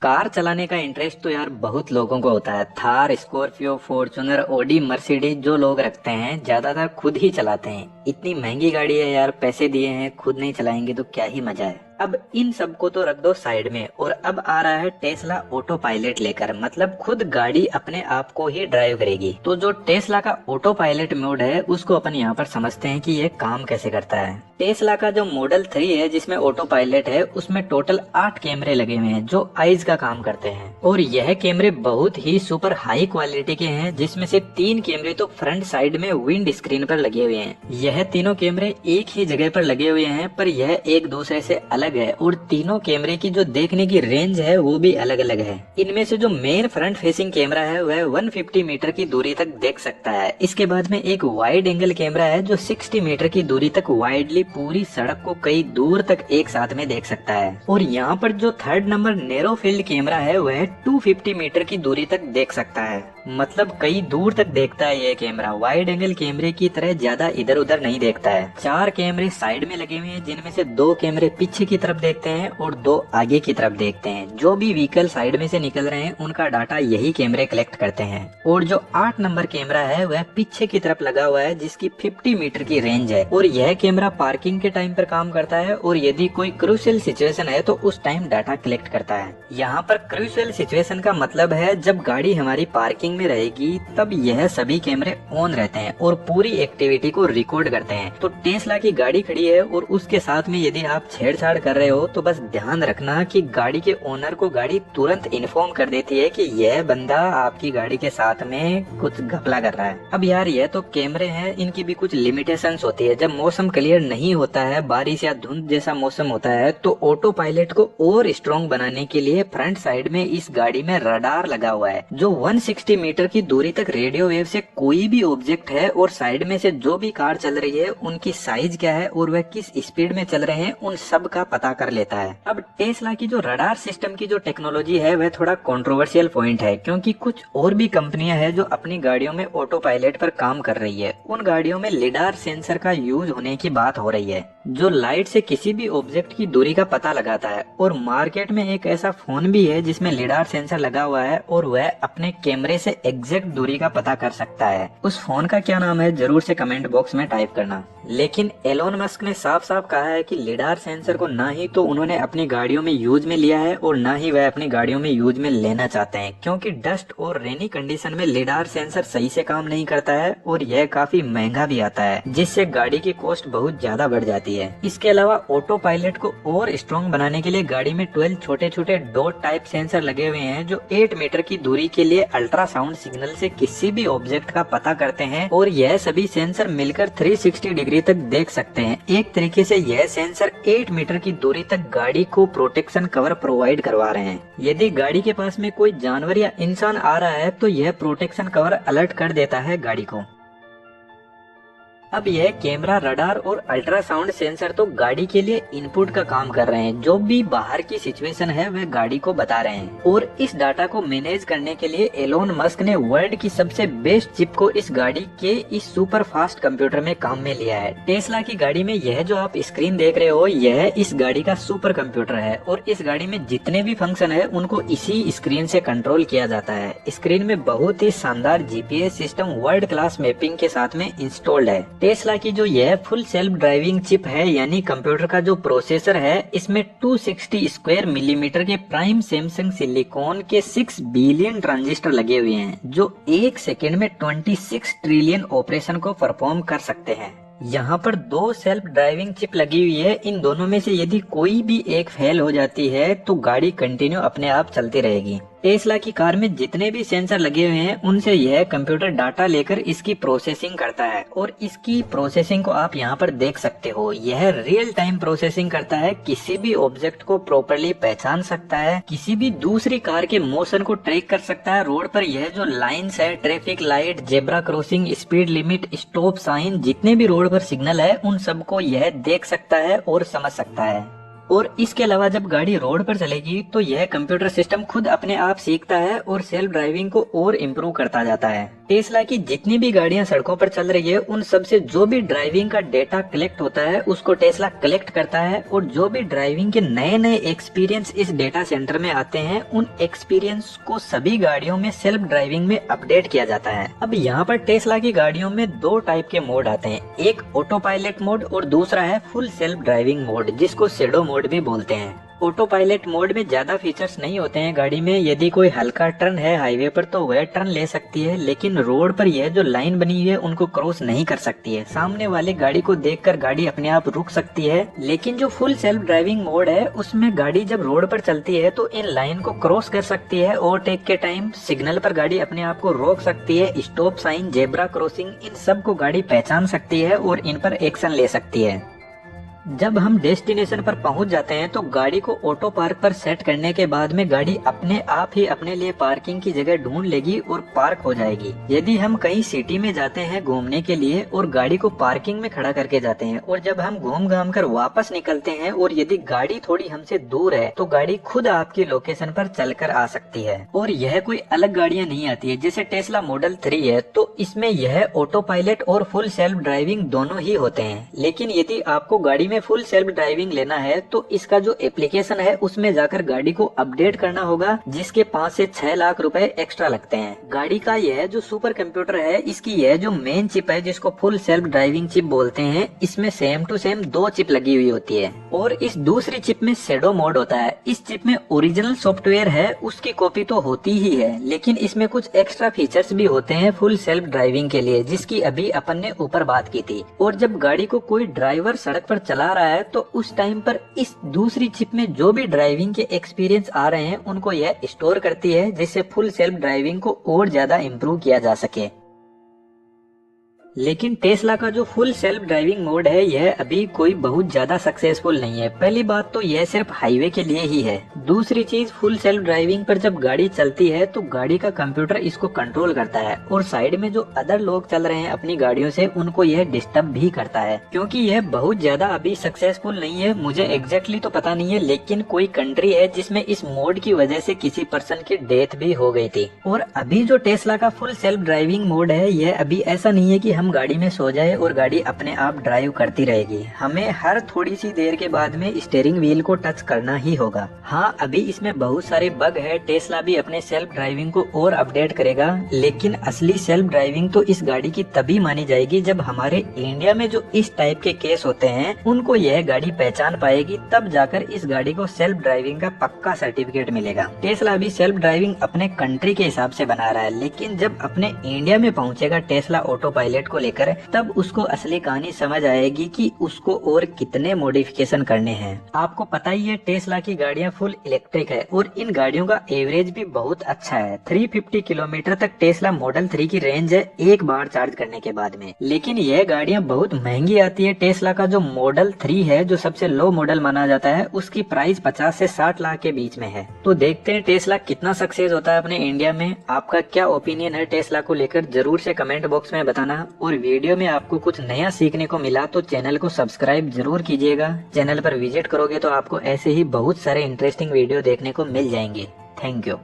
Car चलाने का interest तो यार बहुत लोगों को होता है। Thar, Scorpio, Fortuner, Audi, Mercedes जो लोग रखते हैं ज्यादातर खुद ही चलाते हैं। इतनी महंगी गाड़ी है यार, पैसे दिए हैं, खुद नहीं चलाएंगे तो क्या ही मजा है। अब इन सबको तो रख दो साइड में और अब आ रहा है टेस्ला ऑटो पायलट लेकर, मतलब खुद गाड़ी अपने आप को ही ड्राइव करेगी। तो जो टेस्ला का ऑटो पायलट मोड है उसको अपन यहाँ पर समझते हैं कि ये काम कैसे करता है। टेस्ला का जो मॉडल 3 है जिसमें ऑटो पायलट है उसमें टोटल 8 कैमरे लगे हुए हैं जो आइज का काम करते हैं और यह कैमरे बहुत ही सुपर हाई क्वालिटी के हैं, जिसमें से 3 कैमरे तो फ्रंट साइड में विंड स्क्रीन पर लगे हुए हैं। यह तीनों कैमरे एक ही जगह पर लगे हुए हैं पर यह एक दूसरे से अलग है और तीनों कैमरे की जो देखने की रेंज है वो भी अलग अलग है। इनमें से जो मेन फ्रंट फेसिंग कैमरा है वह 150 मीटर की दूरी तक देख सकता है। इसके बाद में एक वाइड एंगल कैमरा है जो 60 मीटर की दूरी तक वाइडली पूरी सड़क को कई दूर तक एक साथ में देख सकता है। और यहाँ पर जो third number narrow field camera है वह 250 मीटर की दूरी तक देख सकता है, मतलब कई दूर तक देखता है। यह कैमरा वाइड एंगल कैमरे की तरह ज्यादा इधर उधर नहीं देखता है। 4 कैमरे साइड में लगे हुए हैं जिनमें से 2 कैमरे पीछे की तरफ देखते हैं और 2 आगे की तरफ देखते हैं। जो भी व्हीकल साइड में से निकल रहे हैं उनका डाटा यही कैमरे कलेक्ट करते हैं। और जो 8 नंबर कैमरा है वह पीछे की तरफ लगा हुआ है जिसकी 50 मीटर की रेंज है और यह कैमरा पार्किंग के टाइम पर काम करता है और यदि कोई क्रूशियल सिचुएशन है तो उस टाइम डाटा कलेक्ट करता है। यहाँ पर क्रूशियल सिचुएशन का मतलब है जब गाड़ी हमारी पार्किंग में रहेगी तब यह सभी कैमरे ऑन रहते हैं और पूरी एक्टिविटी को रिकॉर्ड करते हैं। तो टेस्ला की गाड़ी खड़ी है और उसके साथ में यदि आप छेड़छाड़ कर रहे हो तो बस ध्यान रखना कि गाड़ी के ओनर को गाड़ी तुरंत इन्फॉर्म कर देती है कि यह बंदा आपकी गाड़ी के साथ में कुछ घपला कर रहा है। अब यार यह तो कैमरे हैं, इनकी भी कुछ लिमिटेशंस होती है। जब मौसम क्लियर नहीं होता है, बारिश या धुंध जैसा मौसम होता है, तो ऑटो पायलट को और स्ट्रॉन्ग बनाने के लिए फ्रंट साइड में इस गाड़ी में रडार लगा हुआ है जो 160 मीटर की दूरी तक रेडियो वेव से कोई भी ऑब्जेक्ट है और साइड में से जो भी कार चल रही है उनकी साइज क्या है और वह किस स्पीड में चल रहे हैं उन सब का पता कर लेता है। अब टेस्ला की जो रडार सिस्टम की जो टेक्नोलॉजी है वह थोड़ा कंट्रोवर्शियल पॉइंट है, क्योंकि कुछ और भी कंपनियां हैं जो अपनी गाड़ियों में ऑटो पायलट पर काम कर रही है। उन गाड़ियों में लिडार सेंसर का यूज होने की बात हो रही है जो लाइट से किसी भी ऑब्जेक्ट की दूरी का पता लगाता है। और मार्केट में एक ऐसा फोन भी है जिसमें लिडार सेंसर लगा हुआ है और वह अपने कैमरे से एग्जैक्ट दूरी का पता कर सकता है। उस फोन का क्या नाम है जरूर से कमेंट बॉक्स में टाइप करना। लेकिन एलोन मस्क ने साफ साफ कहा है कि लिडार सेंसर को ना ही तो उन्होंने अपनी गाड़ियों में यूज में लिया है और ना ही वह अपनी गाड़ियों में यूज में लेना चाहते हैं, क्योंकि डस्ट और रेनी कंडीशन में लिडार सेंसर सही से काम नहीं करता है और यह काफी महंगा भी आता है, जिससे गाड़ी की कॉस्ट बहुत ज्यादा बढ़ जाती है। इसके अलावा ऑटो पायलट को और स्ट्रॉन्ग बनाने के लिए गाड़ी में 12 छोटे छोटे डॉट टाइप सेंसर लगे हुए हैं जो 8 मीटर की दूरी के लिए अल्ट्रासाउंड सिग्नल से किसी भी ऑब्जेक्ट का पता करते हैं और यह सभी सेंसर मिलकर 360 डिग्री तक देख सकते हैं। एक तरीके से यह सेंसर 8 मीटर की दूरी तक गाड़ी को प्रोटेक्शन कवर प्रोवाइड करवा रहे हैं। यदि गाड़ी के पास में कोई जानवर या इंसान आ रहा है तो यह प्रोटेक्शन कवर अलर्ट कर देता है गाड़ी को। अब यह कैमरा, रडार और अल्ट्रासाउंड सेंसर तो गाड़ी के लिए इनपुट का काम कर रहे हैं, जो भी बाहर की सिचुएशन है वह गाड़ी को बता रहे हैं। और इस डाटा को मैनेज करने के लिए एलोन मस्क ने वर्ल्ड की सबसे बेस्ट चिप को इस गाड़ी के इस सुपर फास्ट कंप्यूटर में काम में लिया है। टेस्ला की गाड़ी में यह जो आप स्क्रीन देख रहे हो यह इस गाड़ी का सुपर कंप्यूटर है और इस गाड़ी में जितने भी फंक्शन है उनको इसी स्क्रीन से कंट्रोल किया जाता है। स्क्रीन में बहुत ही शानदार GPS system world class mapping के साथ में इंस्टॉल्ड है। टेस्ला की जो यह फुल सेल्फ ड्राइविंग चिप है यानी कंप्यूटर का जो प्रोसेसर है इसमें 260 स्क्वायर मिलीमीटर के प्राइम सैमसंग सिलिकॉन के 6 बिलियन ट्रांजिस्टर लगे हुए हैं जो 1 सेकेंड में 26 ट्रिलियन ऑपरेशन को परफॉर्म कर सकते हैं। यहाँ पर 2 सेल्फ ड्राइविंग चिप लगी हुई है, इन दोनों में से यदि कोई भी एक फेल हो जाती है तो गाड़ी कंटिन्यू अपने आप चलती रहेगी। टेस्ला की कार में जितने भी सेंसर लगे हुए हैं उनसे यह कंप्यूटर डाटा लेकर इसकी प्रोसेसिंग करता है और इसकी प्रोसेसिंग को आप यहाँ पर देख सकते हो। यह रियल टाइम प्रोसेसिंग करता है, किसी भी ऑब्जेक्ट को प्रॉपर्ली पहचान सकता है, किसी भी दूसरी कार के मोशन को ट्रैक कर सकता है। रोड पर यह जो लाइन्स है, traffic light, zebra crossing, speed limit, stop sign, जितने भी रोड पर सिग्नल है उन सबको यह देख सकता है और समझ सकता है। और इसके अलावा जब गाड़ी रोड पर चलेगी तो यह कंप्यूटर सिस्टम खुद अपने आप सीखता है और सेल्फ ड्राइविंग को और इम्प्रूव करता जाता है। टेस्ला की जितनी भी गाड़ियां सड़कों पर चल रही है उन सब से जो भी ड्राइविंग का डेटा कलेक्ट होता है उसको टेस्ला कलेक्ट करता है, और जो भी ड्राइविंग के नए नए एक्सपीरियंस इस डेटा सेंटर में आते हैं उन एक्सपीरियंस को सभी गाड़ियों में सेल्फ ड्राइविंग में अपडेट किया जाता है। अब यहाँ पर टेस्ला की गाड़ियों में दो टाइप के मोड आते हैं, एक ऑटो पायलट मोड और दूसरा है फुल सेल्फ ड्राइविंग मोड, जिसको शैडो मोड भी बोलते हैं। ऑटो पायलट मोड में ज्यादा फीचर्स नहीं होते हैं गाड़ी में। यदि कोई हल्का टर्न है हाईवे पर तो वह टर्न ले सकती है, लेकिन रोड पर यह जो लाइन बनी हुई है उनको क्रॉस नहीं कर सकती है। सामने वाले गाड़ी को देखकर गाड़ी अपने आप रुक सकती है, लेकिन जो फुल सेल्फ ड्राइविंग मोड है उसमें गाड़ी जब रोड पर चलती है तो इन लाइन को क्रॉस कर सकती है। ओवरटेक के टाइम सिग्नल पर गाड़ी अपने आप को रोक सकती है, स्टॉप साइन, जेब्रा क्रॉसिंग, इन सब को गाड़ी पहचान सकती है और इन पर एक्शन ले सकती है। जब हम डेस्टिनेशन पर पहुंच जाते हैं तो गाड़ी को ऑटो पार्क पर सेट करने के बाद में गाड़ी अपने आप ही अपने लिए पार्किंग की जगह ढूंढ लेगी और पार्क हो जाएगी। यदि हम कहीं सिटी में जाते हैं घूमने के लिए और गाड़ी को पार्किंग में खड़ा करके जाते हैं और जब हम घूम घाम कर वापस निकलते हैं और यदि गाड़ी थोड़ी हमसे दूर है तो गाड़ी खुद आपकी लोकेशन पर चलकर आ सकती है। और यह कोई अलग गाड़ियां नहीं आती है। जैसे टेस्ला मॉडल 3 है तो इसमें यह ऑटो पायलट और फुल सेल्फ ड्राइविंग दोनों ही होते हैं, लेकिन यदि आपको गाड़ी में फुल सेल्फ ड्राइविंग लेना है तो इसका जो एप्लीकेशन है उसमें जाकर गाड़ी को अपडेट करना होगा, जिसके 5 से 6 लाख रुपए एक्स्ट्रा लगते हैं। गाड़ी का यह जो सुपर कंप्यूटर है, इसकी यह जो मेन चिप है जिसको फुल सेल्फ ड्राइविंग चिप बोलते हैं, इसमें सेम टू सेम 2 चिप लगी हुई होती है और इस दूसरी चिप में शैडो मोड होता है। इस चिप में ओरिजिनल सॉफ्टवेयर है उसकी कॉपी तो होती ही है, लेकिन इसमें कुछ एक्स्ट्रा फीचर्स भी होते हैं फुल सेल्फ ड्राइविंग के लिए, जिसकी अभी अपन ने ऊपर बात की थी। और जब गाड़ी को कोई ड्राइवर सड़क पर चला रहा है तो उस टाइम पर इस दूसरी चिप में जो भी ड्राइविंग के एक्सपीरियंस आ रहे हैं उनको यह स्टोर करती है, जिससे फुल सेल्फ ड्राइविंग को और ज्यादा इम्प्रूव किया जा सके। लेकिन टेस्ला का जो फुल सेल्फ ड्राइविंग मोड है यह अभी कोई बहुत ज्यादा सक्सेसफुल नहीं है। पहली बात तो यह सिर्फ हाईवे के लिए ही है। दूसरी चीज, फुल सेल्फ ड्राइविंग पर जब गाड़ी चलती है तो गाड़ी का कंप्यूटर इसको कंट्रोल करता है और साइड में जो अदर लोग चल रहे हैं अपनी गाड़ियों से उनको यह डिस्टर्ब भी करता है। क्योंकि यह बहुत ज्यादा अभी सक्सेसफुल नहीं है, मुझे एग्जैक्टली तो पता नहीं है, लेकिन कोई कंट्री है जिसमें इस मोड की वजह से किसी पर्सन की डेथ भी हो गई थी। और अभी जो टेस्ला का फुल सेल्फ ड्राइविंग मोड है यह अभी ऐसा नहीं है कि हम गाड़ी में सो जाए और गाड़ी अपने आप ड्राइव करती रहेगी। हमें हर थोड़ी सी देर के बाद में स्टीयरिंग व्हील को टच करना ही होगा। हाँ, अभी इसमें बहुत सारे बग है। टेस्ला भी अपने सेल्फ ड्राइविंग को और अपडेट करेगा, लेकिन असली सेल्फ ड्राइविंग तो इस गाड़ी की तभी मानी जाएगी जब हमारे इंडिया में जो इस टाइप के केस होते हैं उनको यह गाड़ी पहचान पाएगी, तब जाकर इस गाड़ी को सेल्फ ड्राइविंग का पक्का सर्टिफिकेट मिलेगा। टेस्ला अभी सेल्फ ड्राइविंग अपने कंट्री के हिसाब से बना रहा है, लेकिन जब अपने इंडिया में पहुंचेगा टेस्ला ऑटो पायलट को लेकर, तब उसको असली कहानी समझ आएगी कि उसको और कितने मॉडिफिकेशन करने हैं। आपको पता ही है टेस्ला की गाड़ियां फुल इलेक्ट्रिक है और इन गाड़ियों का एवरेज भी बहुत अच्छा है। 350 किलोमीटर तक टेस्ला मॉडल 3 की रेंज है एक बार चार्ज करने के बाद में। लेकिन यह गाड़ियां बहुत महंगी आती है। टेस्ला का जो मॉडल 3 है, जो सबसे लो मॉडल माना जाता है, उसकी प्राइस 50 से 60 लाख के बीच में है। तो देखते हैं टेस्ला कितना सक्सेस होता है अपने इंडिया में। आपका क्या ओपिनियन है टेस्ला को लेकर, जरूर से कमेंट बॉक्स में बताना। और वीडियो में आपको कुछ नया सीखने को मिला तो चैनल को सब्सक्राइब जरूर कीजिएगा। चैनल पर विजिट करोगे तो आपको ऐसे ही बहुत सारे इंटरेस्टिंग वीडियो देखने को मिल जाएंगे। Thank you.